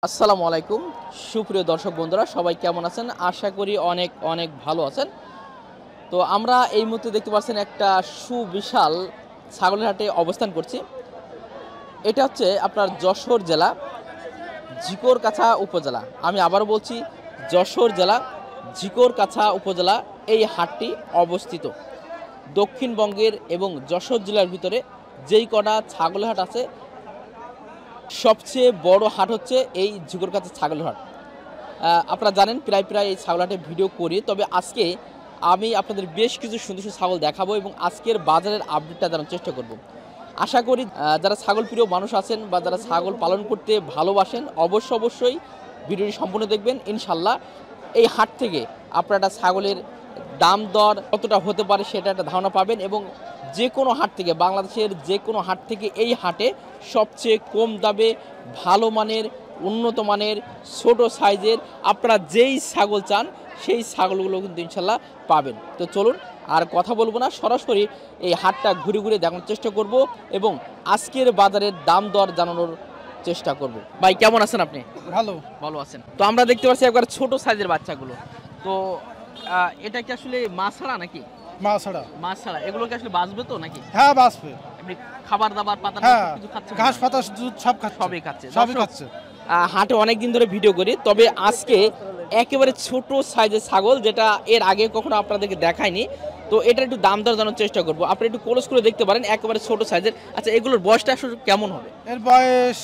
আসসালামু আলাইকুম সুপ্রিয় দর্শক বন্ধুরা সবাই কেমন আছেন আশা করি অনেক অনেক ভালো আছেন। তো আমরা এই মুহূর্তে দেখতে পাচ্ছেন একটা সুবিশাল ছাগলের হাটে অবস্থান করছি। এটা হচ্ছে আপনার যশোর জেলা ঝিকরগাছা উপজেলা। আমি আবারও বলছি যশোর জেলা ঝিকরগাছা উপজেলা এই হাটটি অবস্থিত। দক্ষিণবঙ্গের এবং যশোর জেলার ভিতরে যেই কটা ছাগলের হাট আছে সবচেয়ে বড় হাট হচ্ছে এই ঝিকরগাছা ছাগলের হাট। আপনারা জানেন প্রায় প্রায় এই ছাগল হাটে ভিডিও করি, তবে আজকে আমি আপনাদের বেশ কিছু সুন্দর সুন্দর ছাগল দেখাবো এবং আজকের বাজারের আপডেটটা জানার চেষ্টা করব। আশা করি যারা ছাগল প্রিয় মানুষ আছেন বা যারা ছাগল পালন করতে ভালোবাসেন অবশ্যই ভিডিওটি সম্পূর্ণ দেখবেন। ইনশাল্লাহ এই হাট থেকে আপনারা একটা ছাগলের দাম দর কতটা হতে পারে সেটা একটা ধারণা পাবেন এবং যে কোনো হাট থেকে, বাংলাদেশের যে কোনো হাট থেকে এই হাটে সবচেয়ে কম দামে ভালো মানের উন্নত মানের ছোট সাইজের আপনারা যেই ছাগল চান সেই ছাগলগুলো কিন্তু ইনশাল্লাহ পাবেন। তো চলুন আর কথা বলবো না, সরাসরি এই হাটটা ঘুরে ঘুরে দেখানোর চেষ্টা করব এবং আজকের বাজারের দাম দর জানানোর চেষ্টা করব। ভাই কেমন আছেন আপনি? ভালো আছেন। তো আমরা দেখতে পাচ্ছি একবার ছোট সাইজের বাচ্চাগুলো। তো এটা কি আসলে মাছ ছাড়া নাকি? মাছ ছাড়া এগুলো কি আসলে বাঁচবে তো নাকি? হ্যাঁ বাঁচবে। আপনি খাবার দাবার পাতা কিছু খাচ্ছে? ঘাস পাতা দুধ সব খাচ্ছে। সবই খাচ্ছে। হাটে অনেকদিন ধরে ভিডিও করি, তবে আজকে একেবারে ছোট সাইজের ছাগল যেটা এর আগে কখনো আপনাদেরকে দেখায়নি। তো এটা একটু দাম দর জানার চেষ্টা করবো, আপনি একটু ক্লোজ করে দেখতে পারেন একেবারে ছোট সাইজের। আচ্ছা এগুলোর বয়সটা আসলে কেমন হবে? এর বয়স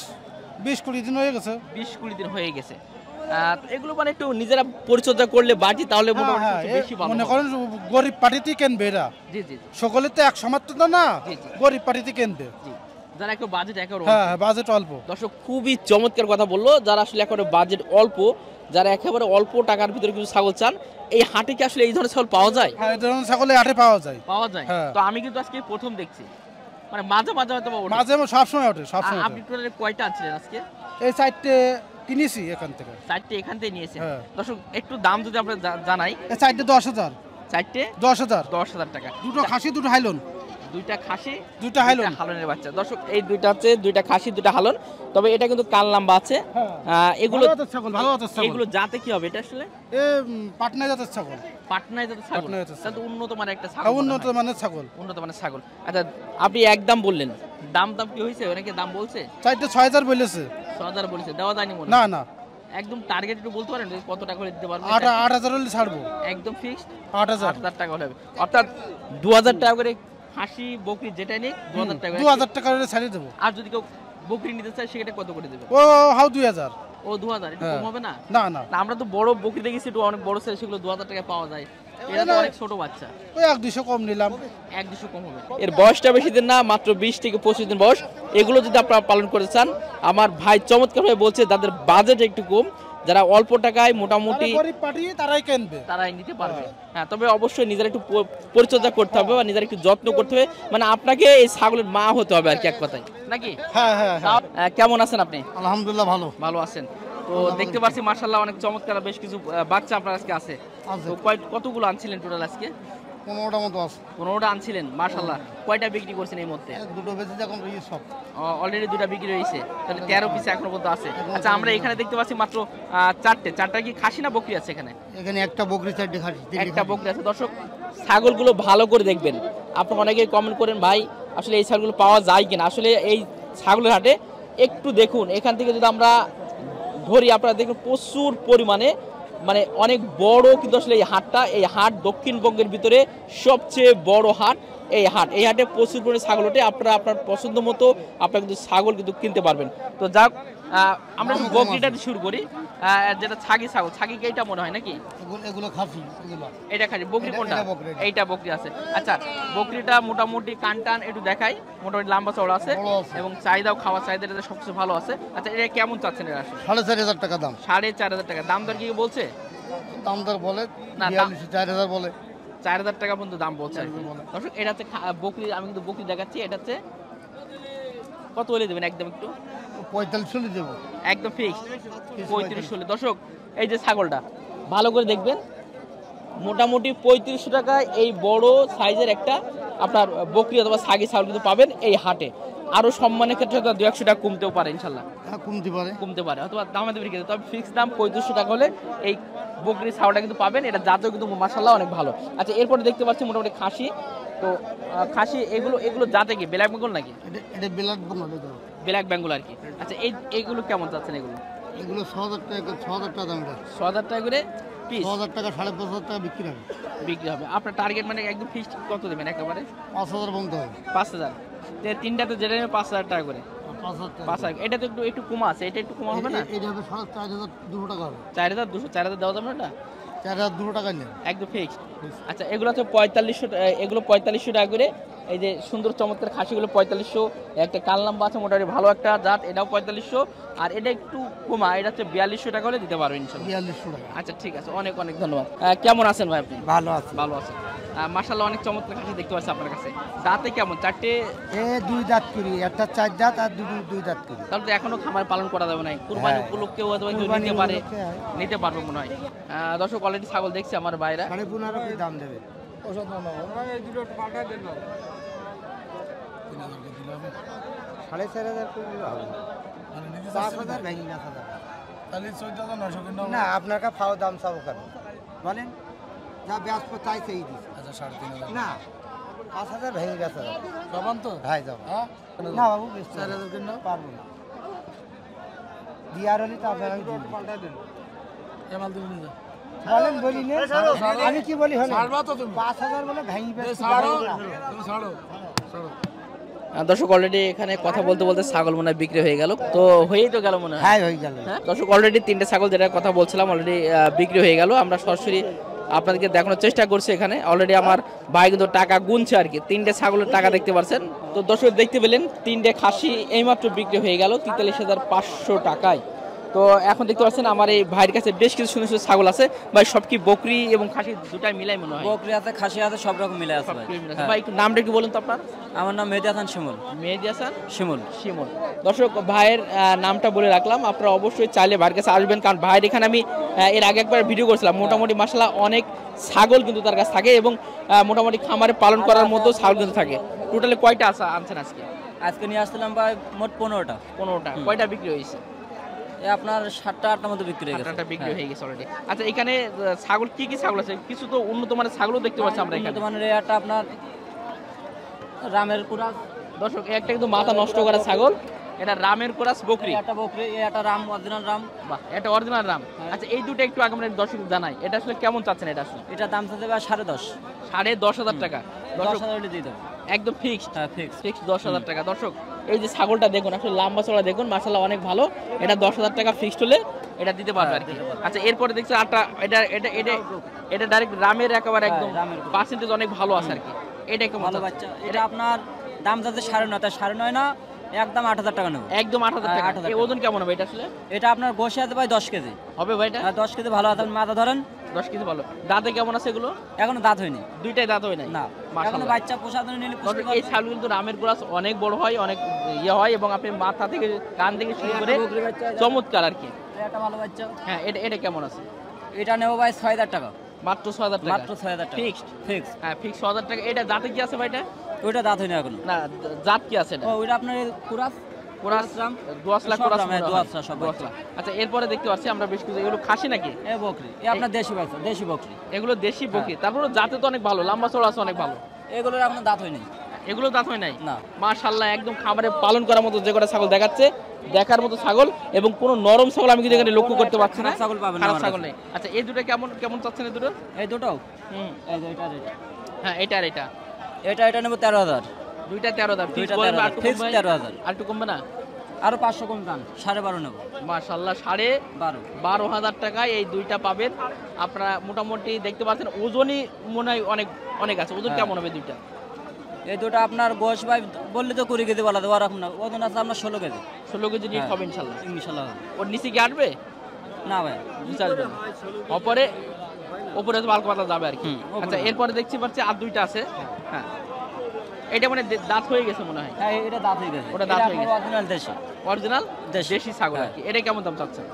20-20 দিন হয়ে গেছে। 20-20 দিন হয়ে গেছে। এগুলো মানে একটু নিজেরা পরিচর্যা করলে বাড়ি তাহলে মোটামুটি বেশি ভালো। মনে করেন গরিব পার্টিতে কিনবে এরা। জি জি। সকলে তো এক সমান তো না, গরিব পার্টিতে কিনবে। জি, যারা একটু বাজেট একেবারে বাজেট অল্প। দর্শক খুবই চমৎকার কথা বললো, যারা আসলে একেবারে বাজেট অল্প, যারা একেবারে অল্প টাকার ভিতরে কিছু ছাগল চান এই হাটে কি আসলে এই ধরনের ছাগল পাওয়া যায়? হ্যাঁ এই ধরনের ছাগল এই হাটে পাওয়া যায়। তো আমি কিন্তু আজকে প্রথম দেখছি, মানে মাঝে মাঝে হয়তো মাঝে সব সময় ওঠে সব সময়। আপনি টোটালি কয়টা আনছিলেন আজকে? এই সাইডে কিনেছি এখান থেকে। সাইডে এখান থেকে নিয়েছেন। দর্শক একটু দাম যদি আমরা জানাই। এই সাইডে 10,000। সাইডে 10,000 টাকা। দুটো খাসি দুটো হাইলন। দুইটা খাসি দুইটা হালনের বাচ্চা। দর্শক এই দুইটা হচ্ছে দুইটা খাসি দুইটা হালন, তবে এটা কিন্তু কাল লম্বা আছে। এগুলো এগুলো জাতে কি হবে এটা আসলে? পাটনা জাতের ছাগল। পাটনায় জাতের ছাগল, তাহলে উন্নত মানের একটা ছাগল। উন্নত মানের ছাগল। আচ্ছা আপনি একদম বললেন, দাম কি হয়েছে? অনেকে দাম বলছে। চাইতে 6,000 বলেছে। 6,000 বলেছে, দেওয়া যায়নি মনে? না একদম টার্গেট একটু বলতে পারেন কত টাকা করে দিতে পারবেন? 8,000 হলে ছাড়বো। একদম ফিক্সড 8,000 টাকা হলে হবে, অর্থাৎ 2,000 টাকা করে হাসি বকরি যেটা নিক 2,000 টাকা করে ছাড়িয়ে দেবো। আর যদি কেউ বকরি নিতে চায় সেটা কত করে দেবে? ও হাউ 2,000। ও 2,000 একটু কম হবে না? না আমরা তো বড় বকরি দেখেছি, একটু অনেক বড় সাইজ, সেগুলো 2,000 টাকা পাওয়া যায়। এটা তো অনেক ছোট বাচ্চা, ওই 1-200 কম নিলাম। 1-200 কম হবে। এর বয়সটা বেশি দিন না, মাত্র 20 থেকে 25 দিন বয়স। এগুলো যদি আপনারা পালন করতে চান, আমার ভাই চমৎকার ভাবে বলছে যাদের বাজেট একটু কম, যারা অল্প টাকায় মোটামুটি গরিব পার্টি তারাই কিনবে, তারাই নিতে পারবে। হ্যাঁ তবে অবশ্যই নিজেরা একটু পরিচর্যা করতে হবে বা নিজেরা একটু যত্ন করতে হবে, মানে আপনাকে এই ছাগলের মা হতে হবে আর কি, এক কথায় নাকি? হ্যাঁ। কেমন আছেন আপনি? আলহামদুলিল্লাহ ভালো আছেন। তো দেখতে পাচ্ছি মাশাআল্লাহ অনেক চমৎকার বেশ কিছু বাচ্চা আপনার আজকে আছে। তো কতগুলো আনছিলেন টোটাল আজকে? 15টা মতো আছে। 15টা আনছিলেন মাশাআল্লাহ। কয়টা বিক্রি করছেন এই মধ্যে? দুটো বেশি এখন সব অলরেডি দুটো বিক্রি হয়েছে, তাহলে 13 পিস এখনো পর্যন্ত আছে। আচ্ছা আমরা এখানে দেখতে পাচ্ছি মাত্র 4টা কি খাসি না বকরি আছে এখানে? এখানে একটা বকরি 4টে খাসি। একটা বকরি আছে। দর্শক ছাগলগুলো ভালো করে দেখবেন। আপনারা অনেকেই কমেন্ট করেন ভাই আসলে এই ছাগলগুলো পাওয়া যায় কিনা। আসলে এই ছাগলের হাটে একটু দেখুন, এখান থেকে যদি আমরা ধরি আপনারা দেখুন প্রচুর পরিমাণে, মানে অনেক বড় কিন্তু আসলে এই হাট দক্ষিণবঙ্গের ভিতরে সবচেয়ে বড় হাট। এই হাটে প্রচুর পরিমাণে ছাগল ওঠে, আপনারা আপনার পছন্দ মতো আপনারা কিন্তু ছাগল কিন্তু কিনতে পারবেন। তো যাক আমরা বকরিটা শুরু করি, যেটা ছাগি কি এটা মনে হয় নাকি? এগুলো খাসি, এটা খাসি। বকরি কোনটা? এইটা বকরি আছে। আচ্ছা বকরিটা মোটামুটি কানটান একটু দেখাই, মোটামুটি লম্বা চওড়া আছে এবং চাহিদাও খাওয়ার চাহিদা সবচেয়ে ভালো আছে। আচ্ছা এটা কেমন চাচ্ছেন? এটা আসলে 4,500 টাকা দাম। 4,500 টাকা দাম দর কি বলছে? দাম দর বলে না, 4,000 বলে, 4,000 টাকা পর্যন্ত দাম বলছে। দর্শক এটা হচ্ছে বকরি, আমি কিন্তু বকরি দেখাচ্ছি। এটা হচ্ছে কত হলে দেবেন? একদম একটু 45 দেবো, একদম ফিক্সড 35 দর্শক এই যে ছাগলটা ভালো করে দেখবেন, মোটামুটি 3500 টাকায় এই বড় সাইজের একটা আপনার বকরি অথবা ছাগি ছাগল কিন্তু পাবেন এই হাটে। আরো সম্মানের ক্ষেত্রে হয়তো 200 টাকা কমতেও পারে ইনশাল্লাহ, হ্যাঁ কমতে পারে অথবা দামে দেবে কিন্তু, তবে ফিক্স দাম 3500 টাকা হলে এই বকরি ছাগলটা কিন্তু পাবেন। এটা জাতও কিন্তু মাশাআল্লাহ অনেক ভালো। আচ্ছা এরপরে দেখতে পাচ্ছি মোটামুটি খাসি। তো খাসি এগুলো জাতে কি ব্ল্যাক বেঙ্গল নাকি? এটা বিলাক বঙ্গল ব্ল্যাক বেঙ্গল আর কি। আচ্ছা এইগুলো কেমন চাচ্ছেন? এগুলো 6000 টাকা 6000 টাকা দাম এটা 6000 টাকা করে পিস 6000 টাকা 5500 টাকা বিক্রি হবে। আপনার টার্গেট মানে একদম ফিক্সড কত দেবেন একেবারে? 5000 বলতে হবে 5000। তিনটাতে যেটা নেবে 5000 টাকা করে। 5000 টাকা 5000 এটা তো একটু কমা আছে, এটা একটু কমা হবে না? এটা হবে 4200 টাকা হবে 4200 দেওয়া যাবে না? 4200 টাকা নেন একদম ফিক্সড। আচ্ছা এগুলো হচ্ছে 4500, এগুলো 4500 টাকা করে। এই যে সুন্দর চমৎকার খাসিগুলো 4500, একটা কাল নাম্বার আছে মোটামুটি ভালো একটা জাত, এটাও 4500। আর এটা একটু কমা, এটা হচ্ছে 4200 টাকা হলে দিতে পারবেন ইনশাআল্লাহ। 4200 টাকা। আচ্ছা ঠিক আছে, অনেক অনেক ধন্যবাদ। কেমন আছেন ভাই আপনি? ভালো আছে ভালো আছেন। মাশাআল্লাহ অনেক চমৎকার খাসি দেখতে পাচ্ছি আপনার কাছে। দাঁতে কেমন? চারটে? দুই দাঁত করি, একটা 4 দাঁত আর দুই দাঁত করি। তাহলে তো এখনো খামার পালন করা যাবে না, কুরবানি উপলক্ষে হয়তো কেউ নিতে পারবে মনে হয়। দর্শক অলরেডি ছাগল দেখছি আমার ভাইরা। 15.5 কি দাম দেবে? সাড়ে 4000 করলে হবে 5000 ভেঙে গেছে তাহলে 14900 না আপনার কা ফাও দাম চাবো কেন বলেন? যা ব্যস্ত তাই সেই দিছে। আচ্ছা 3500 না 5000 ভেঙে গেছে জবান তো ভাই যাব না বাবু 4000 কেন পারবো না দিয়ার হলি তো আপনারা পাল্টা দেন কেমাল দিবেন না বলেন বলি নে আমি কি বলি হলো 5000 বলে ভেঙে গেছে ছাড়ো তুমি ছাড়ো ছাড়ো। দর্শক অলরেডি এখানে কথা বলতে বলতে ছাগল মনে হয় বিক্রি হয়ে গেল, তো হয়েই তো গেল মনে হয়। হ্যাঁ হয়ে গেল। হ্যাঁ দর্শক অলরেডি 3টে ছাগল যেটা কথা বলছিলাম অলরেডি বিক্রি হয়ে গেল। আমরা সরাসরি আপনাদেরকে দেখানোর চেষ্টা করছি। এখানে অলরেডি আমার ভাই কিন্তু টাকা গুনছে আর কি, 3টে ছাগলের টাকা দেখতে পাচ্ছেন। তো দর্শক দেখতে পেলেন 3টে খাসি এইমাত্র বিক্রি হয়ে গেল 43500 টাকায়। তো এখন দেখতে পাচ্ছেন আমার এই ভাইয়ের কাছে বেশ কিছু সুন্দর সুন্দর ছাগল আছে। ভাই সব কি বকরি এবং খাসি দুটাই মিলাই মনে হয়? বকরি আছে, খাসি আছে, সব রকম মিলে আছে ভাই। ভাই একটু নামটা কি বলুন তো আপনার? আমার নাম মেহেদী হাসান শিমুল। মেহেদী হাসান শিমুল। শিমুল। দর্শক ভাইয়ের নামটা বলে রাখলাম, আপনারা অবশ্যই চাইলে ভাইয়ের কাছে আসবেন, কারণ ভাইয়ের এখানে আমি এর আগে একবার ভিডিও করেছিলাম। মোটামুটি মাশাআল্লাহ অনেক ছাগল কিন্তু তার কাছে থাকে এবং মোটামুটি খামারে পালন করার মতো ছাগল কিন্তু থাকে। টোটালি কয়টা আনছেন আজকে? আজকে নিয়ে আসছিলাম ভাই মোট 15টা। 15টা। কয়টা বিক্রি হয়েছে? আপনার 7টা 8টার মতো বিক্রি হয়ে গেছে। 8টা বিক্রি হয়ে গেছে অলরেডি। আচ্ছা এখানে ছাগল কি কি ছাগল আছে? কিছু তো উন্নত মানের ছাগলও দেখতে পাচ্ছি আমরা এখানে। উন্নত মানের এটা আপনার রামের কুরাস। দর্শক একটা কিন্তু মাথা নষ্ট করা ছাগল, এটা রামের কোরাস বকরি। এটা বকরি, এটা রাম, অরিজিনাল রাম। বাহ, এটা অরিজিনাল রাম। আচ্ছা এই দুটো একটু আগে আমরা দর্শক জানাই, এটা আসলে কেমন চাচ্ছেন? এটা আসলে এটা দাম চাচ্ছে ভাই 10.5। 10,500 টাকা। দর্শক 10,000 হলে দিয়ে দেব একদম ফিক্সড। হ্যাঁ ফিক্স। 10,000 টাকা। দর্শক এই যে ছাগলটা দেখুন, আসলে লম্বা চড়া দেখুন, মাশাআল্লাহ অনেক ভালো। এটা 10,000 টাকা ফিক্সড হলে এটা দিতে পারবে আর কি। আচ্ছা এরপরে দেখছি আটটা, এটা ডাইরেক্ট রামের একেবারে একদম পার্সেন্টেজ অনেক ভালো আছে আর কি। এটা কেমন? ভালো বাচ্চা। এটা আপনার দাম যাচ্ছে 9.5, তাই 9.5 না, একদম 8,000 টাকা নেব। একদম 8,000 টাকা। এই ওজন কেমন হবে এটা আসলে? এটা আপনার গোশে আছে ভাই 10 কেজি হবে ভাই। এটা 10 কেজি ভালো আছে, আপনি মাথা ধরেন 10 কেজি ভালো। দাঁতে কেমন আছে এগুলো? এখনো দাঁত হয়নি। দুইটাই দাঁত হয় নাই না, এখনো মাশাআল্লাহ। বাচ্চা পোষানো নিলে পুষতে এই ছাগল কিন্তু রামের গোরাস অনেক বড় হয়, অনেক হয় এবং আপনি মাথা থেকে কান থেকে শুরু করে চমৎকার আর কি। এটা ভালো বাচ্চা। হ্যাঁ এটা কেমন আছে? এটা নেব ভাই 6,000 টাকা। মাত্র 6,000 টাকা। মাত্র 6,000 টাকা ফিক্সড। ফিক্স। হ্যাঁ ফিক্স 6,000 টাকা। এটা দাঁতে কি আছে ভাই? এটা ওইটা দাঁত হয়নি এখনো। না জাত কি আছে এটা? ওইটা আপনার কুরাস রাম 10 লাখ কোরাস। সব 10 লাখ। আচ্ছা এরপরে দেখতে পাচ্ছি আমরা বেশ কিছু, এগুলো খাসি নাকি? এ বকরি, এ আপনার দেশি বাচ্চা, দেশি বকরি। এগুলো দেশি বকরি, তারপরে জাতে তো অনেক ভালো, লম্বা চড়া আছে অনেক ভালো। এগুলোর এখনো দাঁত হয়নি। এগুলো দাঁত হয় নাই? না। মাশাআল্লাহ একদম খামারে পালন করার মতো যে কটা ছাগল দেখাচ্ছে, দেখার মতো ছাগল, এবং কোনো নরম ছাগল আমি কিন্তু এখানে লক্ষ্য করতে পারছি না। ছাগল পাবেন না, খারাপ ছাগল নেই। আচ্ছা এই দুটো কেমন চাচ্ছেন? এই দুটো? এই দুটো এই যে এটা হ্যাঁ এটা আর এটা। এটা নেব 13,000। দুইটা 13,000। দুইটা 13,000 ফিক্স 13,000। আর একটু কমবে না? আরো 500 কম দাম, 12.5 নেব। মাশাআল্লাহ 12,500 টাকায় এই দুইটা পাবেন আপনারা। মোটামুটি দেখতে পাচ্ছেন ওজনই মনে হয় অনেক আছে। ওজন কেমন হবে দুইটা? এই দুটো আপনার গোশ ভাই বললে তো 20 কেজি বলা দেবো, ওরকম না, ওজন আছে আপনার 16 কেজি। 16 কেজি নিট হবে ইনশাআল্লাহ। ইনশাআল্লাহ। ওর নিচে কি আসবে না ভাই? নিচে আসবে না, ওপরে তো হালকা পাতলা যাবে আর কি। আচ্ছা এরপরে দেখছি পাচ্ছি আর দুইটা আছে। হ্যাঁ এটা মানে দাঁত হয়ে গেছে মনে হয়। হ্যাঁ এটা দাঁত হয়ে গেছে। ওটা দাঁত হয়ে গেছে। অরিজিনাল দেশি। অরিজিনাল দেশি ছাগল আর কি। এটা কেমন দাম চাচ্ছেন?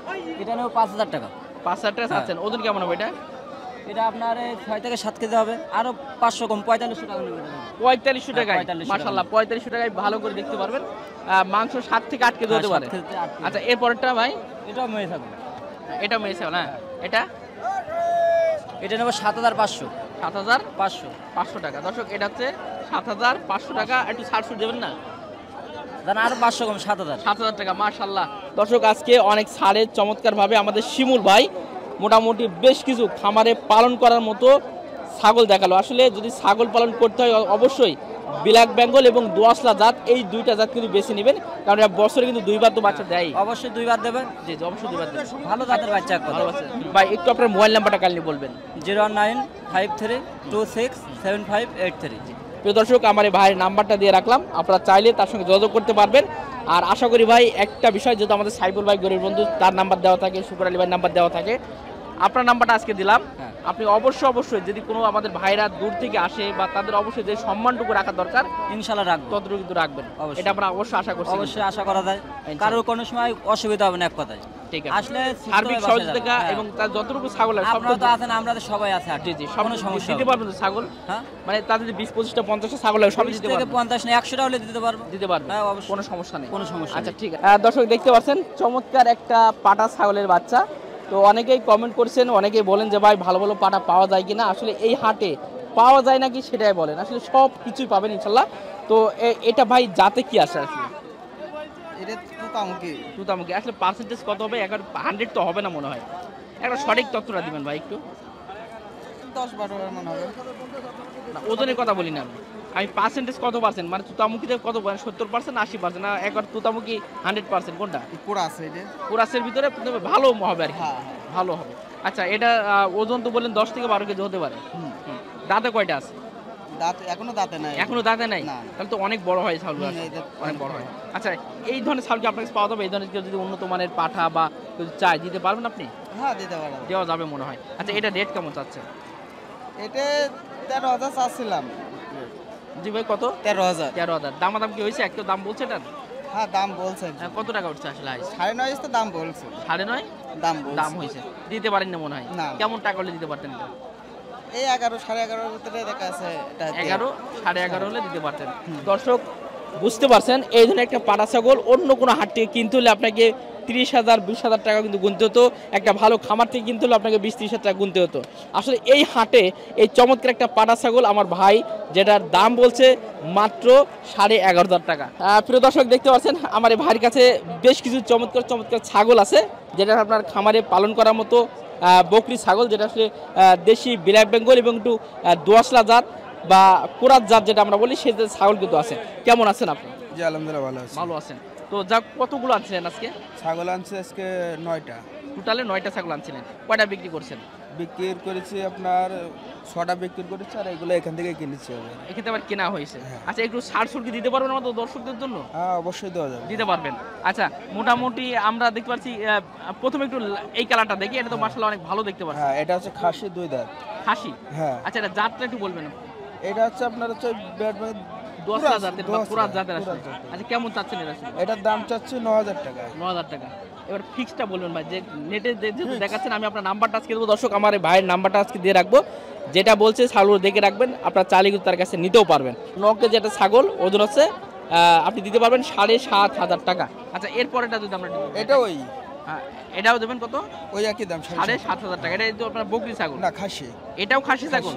এটা নেব 5,000 টাকা। 5,000 টাকা চাচ্ছেন। ওজন কেমন হবে এটা? এটা আপনার 6 থেকে 7 কেজি হবে, আরো 500 কম 4500 টাকা নেবে। 4500 টাকায় 4500 মাশাআল্লাহ 4500 টাকায় ভালো করে দেখতে পারবেন। মাংস 7 থেকে 8 কেজি হতে পারে। আচ্ছা এরপরটা ভাই এটাও মেয়ে থাকবে। এটা মেয়েছে না এটা এটা নেব 7500। 7500 টাকা। দর্শক এটা হচ্ছে 7500 টাকা। একটু ছাড় দেবেন না? জান আরো 500 কম 7000 টাকা মাশাআল্লাহ। দর্শক আজকে অনেক ছাড়ে চমৎকার ভাবে আমাদের শিমুল ভাই মোটামুটি বেশ কিছু খামারে পালন করার মতো ছাগল দেখালো। আসলে যদি ছাগল পালন করতে হয় অবশ্যই ব্ল্যাক বেঙ্গল এবং দোয়াশলা জাত, এই দুইটা জাত কিন্তু বেছে নেবেন, কারণ বছরে কিন্তু দুইবার তো বাচ্চা দেয়। অবশ্যই দুইবার দেবেন। জি অবশ্যই দুইবার দেবেন। ভালো জাতের বাচ্চা ভালো বাচ্চা। ভাই একটু আপনার মোবাইল নাম্বারটা কাইন্ডলি বলবেন। 01953267583। প্রিয় দর্শক আমার এই ভাইয়ের নাম্বারটা দিয়ে রাখলাম, আপনারা চাইলে তার সঙ্গে যোগাযোগ করতে পারবেন। আর আশা করি ভাই একটা বিষয়, যেহেতু আমাদের সাইফুল ভাই গরিব বন্ধু, তার নাম্বার দেওয়া থাকে, শুকুর আলী ভাইয়ের নাম্বার দেওয়া থাকে, আপনার নাম্বারটা আজকে দিলাম। আপনি অবশ্যই যদি কোনো আমাদের ভাইরা দূর থেকে আসে বা তাদের অবশ্যই যে সম্মানটুকু রাখা দরকার ইনশাআল্লাহ রাখবো, ততটুকু কিন্তু রাখবেন। এটা আমরা অবশ্যই আশা করছি। অবশ্যই আশা করা যায়, কারোর কোনো সময় অসুবিধা হবে না এক কথায়। ঠিক আছে, আসলে সার্বিক সহযোগিতা এবং তার যতটুকু ছাগল আছে আপনারা তো আছেন, আমরা তো সবাই আছে। জি জি, কোনো সমস্যা দিতে পারবেন তো ছাগল? হ্যাঁ, মানে তাদের 20-25টা 50টা ছাগল লাগে সব দিতে পারবেন? 50 না 100টা হলে দিতে পারবো। দিতে পারবেন, হ্যাঁ অবশ্যই, কোনো সমস্যা নেই। কোনো সমস্যা আচ্ছা ঠিক আছে। দর্শক দেখতে পাচ্ছেন চমৎকার একটা পাটা ছাগলের বাচ্চা। তো অনেকেই কমেন্ট করছেন, অনেকেই বলেন যে ভাই ভালো ভালো পাটা পাওয়া যায় কিনা। আসলে এই হাটে পাওয়া যায় নাকি সেটাই বলেন, আসলে সব কিছুই পাবেন ইনশাল্লাহ। তো এটা ভাই জাতে কি আসে আসলে? এটা তুতামুখী। আসলে পার্সেন্টেজ কত হবে? 100 তো হবে না মনে হয়। একটা সঠিক তথ্যটা দিবেন ভাই একটু। 10-12 মনে হবে। না ওজনের কথা বলি না আমি পার্সেন্টেজ কত পার্সেন্ট, মানে তুতামুখীতে কত 70%, 80%, না একবার তুতামুখী 100% কোনটা? পুরা আছে এটা, পুরাসের ভিতরে ভালো হবে আর কি, ভালো হবে। আচ্ছা এটা ওজন তো বললেন 10 থেকে 12 কেজি হতে পারে। দাঁতে কয়টা আছে? এখনো দাঁতে নাই। এখনো দাঁতে নাই? তাহলে তো অনেক বড় হয় ছাগল, অনেক বড় হয়। আচ্ছা এই ধরনের ছাগল কি আপনার কাছে পাওয়া যাবে? এই ধরনের কেউ যদি উন্নত মানের পাঠা বা কেউ চাই দিতে পারবেন আপনি? হ্যাঁ দিতে পারবো, দেওয়া যাবে মনে হয়। আচ্ছা এটা রেট কেমন চাচ্ছে? এটা 13,000 চাচ্ছিলাম। জি ভাই কত? 13,000। দামাদাম কি হয়েছে? একটু দাম বলছে এটার? হ্যাঁ দাম বলছে। কত টাকা উঠছে আসলে? 9.5 তো দাম বলছে। 9.5 দাম হয়েছে, দিতে পারেন না মনে হয়? কেমন টাকা হলে দিতে পারতেন এটা? এই 11-11.5 ভিতরে দেখা আছে। 11-11.5 হলে দিতে পারতেন। দর্শক বুঝতে পারছেন, এই ধরনের একটা পাটা ছাগল অন্য কোনো হাট থেকে কিনতে হলে আপনাকে 30,000-20,000 টাকা কিন্তু গুনতে হতো। একটা ভালো খামার থেকে কিনতে হলে আপনাকে 20-30,000 টাকা গুনতে হতো। আসলে এই হাটে এই চমৎকার একটা পাটা ছাগল আমার ভাই যেটার দাম বলছে মাত্র 11,500 টাকা। প্রিয় দর্শক দেখতে পাচ্ছেন আমার এই ভাইয়ের কাছে বেশ কিছু চমৎকার ছাগল আছে, যেটা আপনার খামারে পালন করার মতো বকরি ছাগল, যেটা আসলে দেশি ব্ল্যাক বেঙ্গল এবং একটু দোয়াশলা জাত বা কোরাত জাত যেটা আমরা বলি, সেই ছাগল কিন্তু আছে। কেমন আছেন আপনি? জি আলহামদুলিল্লাহ ভালো আছি। ভালো আছেন। তো যা কতগুলো আনছিলেন আজকে? ছাগল আনছে আজকে 9টা। টোটালে 9টা ছাগল আনছিলেন, কয়টা বিক্রি করছেন? বিক্রি করেছি আপনার 6টা বিক্রি করেছি, আর এগুলো এখান থেকে কিনেছি। এখানে আবার কেনা হয়েছে। আচ্ছা একটু ছাড় কি দিতে পারবেন আমাদের দর্শকদের জন্য? হ্যাঁ অবশ্যই দেওয়া যাবে। দিতে পারবেন। আচ্ছা মোটামুটি আমরা দেখতে পাচ্ছি, প্রথমে একটু এই কালারটা দেখি, এটা তো মাশাআল্লাহ অনেক ভালো দেখতে পাচ্ছি। হ্যাঁ এটা হচ্ছে খাসি 2 দাঁত। খাসি? হ্যাঁ। আচ্ছা এটা জাতটা একটু বলবেন? এটা হচ্ছে আপনার হচ্ছে দোয়াশলা জাতের বা কোরাত জাতের আছে। আচ্ছা কেমন চাচ্ছেন এটা? এটার দাম চাচ্ছি 9,000 টাকা। 9,000 টাকা। এবার ফিক্সটা বলবেন ভাই, যে নেটে যেহেতু দেখাচ্ছেন, আমি আপনার নাম্বারটা আজকে দেবো। দর্শক আমার এই ভাইয়ের নাম্বারটা আজকে দিয়ে রাখবো, যেটা বলছে ছাগল দেখে রাখবেন, আপনার চাইলে কিন্তু তার কাছে নিতেও পারবেন। 9 কেজি একটা ছাগল, ওজন হচ্ছে আপনি দিতে পারবেন 7,500 টাকা। আচ্ছা এরপরেটা যদি আমরা এটা ওই এটাও দেবেন কত? ওই একই দাম 7,500 টাকা। এটা তো আপনার বকরি ছাগল না খাসি? এটাও খাসি ছাগল,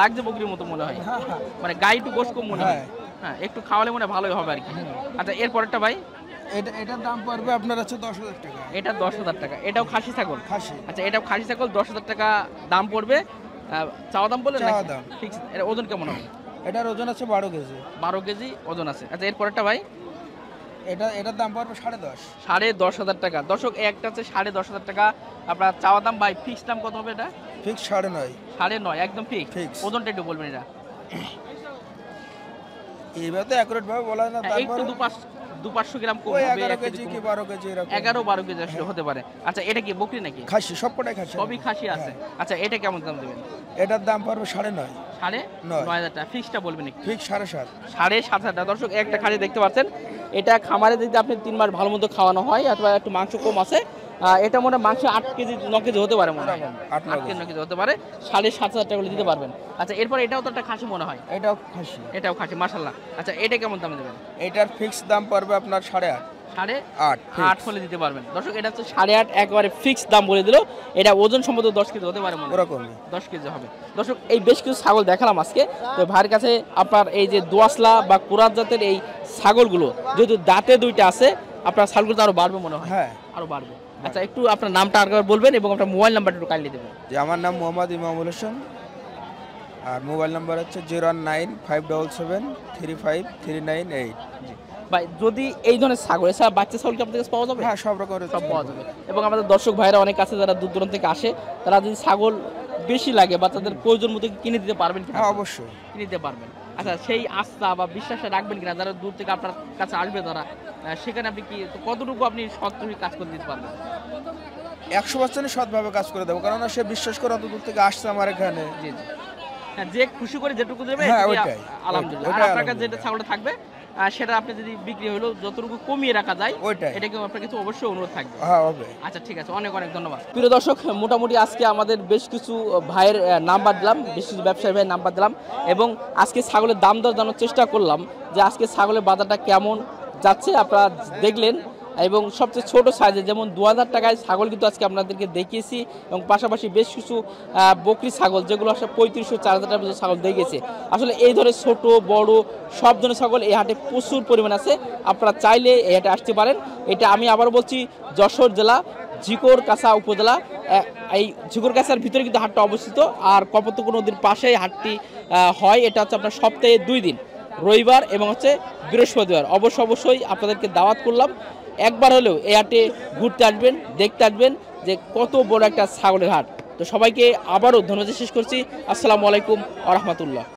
লাগছে বকরির মতো মনে হয়, মানে গায়ে একটু গোশ কম মনে হয়। হ্যাঁ একটু খাওয়ালে মনে ভালোই হবে আর কি। আচ্ছা এরপরেরটা ভাই? এটার দাম পড়বে আপনার হচ্ছে 10,000 টাকা। এটা 10,000 টাকা। এটাও খাসি ছাগল? খাসি। আচ্ছা এটাও খাসি ছাগল, 10,000 টাকা দাম পড়বে। চাওয়া দাম বললেন? চাওয়া দাম ফিক্স। এটা ওজন কেমন হবে? এটার ওজন আছে 12 কেজি। 12 কেজি ওজন আছে। আচ্ছা এরপরেরটা ভাই? এটার দাম পড়বে 10,500। 10,500 টাকা। দর্শক একটা হচ্ছে 10,500 টাকা আপনার চাওয়া দাম। ভাই ফিক্স দাম কত হবে এটা? ফিক্স 9.5। 9.5 একদম ফিক্স। ওজনটা একটু বলবেন এটা? এইভাবে তো অ্যাকুরেট ভাবে বলা না, একটু 200-500 গ্রাম কম হবে। 11 কেজি কি 12 কেজি এরকম। 11-12 কেজি আসলে হতে পারে। আচ্ছা এটা কি বকরি নাকি? খাসি, সবকটাই খাসি। সবই খাসি আছে। আচ্ছা এটা কেমন দাম দেবেন? এটার দাম পড়বে 9.5। 9,500 টাকা। ফিক্সটা বলবেন একটু? ফিক্স 7.5। 7,500 টাকা। দর্শক একটা খাসি দেখতে পাচ্ছেন, এটা খামারে যদি আপনি 3 মাস ভালো মতো খাওয়ানো হয় অথবা একটু মাংস কম আছে, এটা মনে হয় মাংস 8 কেজি 9 কেজি হতে পারে মনে হয়, এরকম, 8 কেজি 9 কেজি হতে পারে, 7,500 টাকা করে দিতে পারবেন। আচ্ছা এরপর এটাও তো একটা খাসি মনে হয়, এটাও খাসি। এটাও খাসি মাশাআল্লাহ। আচ্ছা এটা কেমন দাম দেবেন? এটার ফিক্স দাম পড়বে আপনার 8.5। 8.5 হলে দিতে পারবেন। দর্শক এটা হচ্ছে 8.5 একেবারে ফিক্সড দাম বলে দিল। এটা ওজন সম্ভবত 10 কেজি হতে পারে মনে হয়, ওরকমই 10 কেজি হবে। দর্শক এই বেশ কিছু ছাগল দেখালাম আজকে। তো ভাইয়ের কাছে আপনার এই যে দোয়াসলা বা কুরাত জাতের এই ছাগলগুলো যেহেতু দাঁতে দুইটা আছে, আপনার ছাগলগুলো আরো বাড়বে মনে হয়, হ্যাঁ আরো বাড়বে। আচ্ছা একটু আপনার নামটা আরেকবার বলবেন এবং আপনার মোবাইল নাম্বারটা একটু কাইন্ডলি দেবেন। যে আমার নাম মোহাম্মদ ইমামুল হোসেন, আর মোবাইল নাম্বার হচ্ছে 01957735398। ভাই যদি এই ধরনের ছাগল এছাড়া বাচ্চা ছাগল কি আপনাদের কাছে পাওয়া যাবে? হ্যাঁ সব রকমের সব পাওয়া যাবে। এবং আমাদের দর্শক ভাইরা অনেক আছে যারা দূর দূরান্ত থেকে আসে, তারা যদি ছাগল বেশি লাগে বা তাদের প্রয়োজন মতো কিনে দিতে পারবেন কিনা? হ্যাঁ অবশ্যই কিনে দিতে পারবেন। আচ্ছা সেই আস্থা বা বিশ্বাসটা রাখবেন কিনা যারা দূর থেকে আপনার কাছে আসবে তারা, সেখানে আপনি কি কতটুকু আপনি সৎভাবে কাজ করে দিতে পারবেন? 100% সৎভাবে কাজ করে দেবো, কারণ সে বিশ্বাস করে অত দূর থেকে আসছে আমার এখানে। জি জি, হ্যাঁ যে খুশি করে যেটুকু দেবে হ্যাঁ, এটুকুই ওইটাই, আলহামদুলিল্লাহ। আর ওইটাই আপনার কাছে যেটা আলহামদুলিল্লাহ। ছাগলটা থাকবে সেটা আপনি যদি বিক্রি হলো যতটুকু কমিয়ে রাখা যায় ওইটাই। এটাকে আপনার কাছে অবশ্যই অনুরোধ থাকবে। হ্যাঁ হবে। আচ্ছা ঠিক আছে, অনেক অনেক ধন্যবাদ। প্রিয় দর্শক মোটামুটি আজকে আমাদের বেশ কিছু ভাইয়ের নাম্বার দিলাম, বেশ কিছু ব্যবসায়ী ভাইয়ের নাম্বার দিলাম এবং আজকে ছাগলের দাম দর জানার চেষ্টা করলাম যে আজকে ছাগলের বাজারটা কেমন যাচ্ছে আপনারা দেখলেন। এবং সবচেয়ে ছোট সাইজে যেমন 2000 টাকায় ছাগল কিন্তু আজকে আপনাদেরকে দেখিয়েছি এবং পাশাপাশি বেশ কিছু বকরি ছাগল যেগুলো আসলে 3500-4000 টাকা পর্যন্ত ছাগল দেখেছে। আসলে এই ধরনের ছোট বড় সব ধরনের ছাগল এই হাটে প্রচুর পরিমাণ আছে, আপনারা চাইলে এই হাটে আসতে পারেন। এটা আমি আবার বলছি যশোর জেলা ঝিকরগাছা উপজেলা, এই ঝিকরগাছার ভিতরে কিন্তু হাটটা অবস্থিত। আর কপোতাক্ষ নদীর পাশে হাটটি হয়। এটা হচ্ছে আপনার সপ্তাহে 2 দিন, রবিবার এবং হচ্ছে বৃহস্পতিবার। অবশ্যই আপনাদেরকে দাওয়াত করলাম, একবার হলেও এই হাটে ঘুরতে আসবেন, দেখতে আসবেন যে কত বড় একটা ছাগলের হাট। তো সবাইকে আবারও ধন্যবাদ শেষ করছি। আসসালামু আলাইকুম ওয়া রাহমাতুল্লাহ।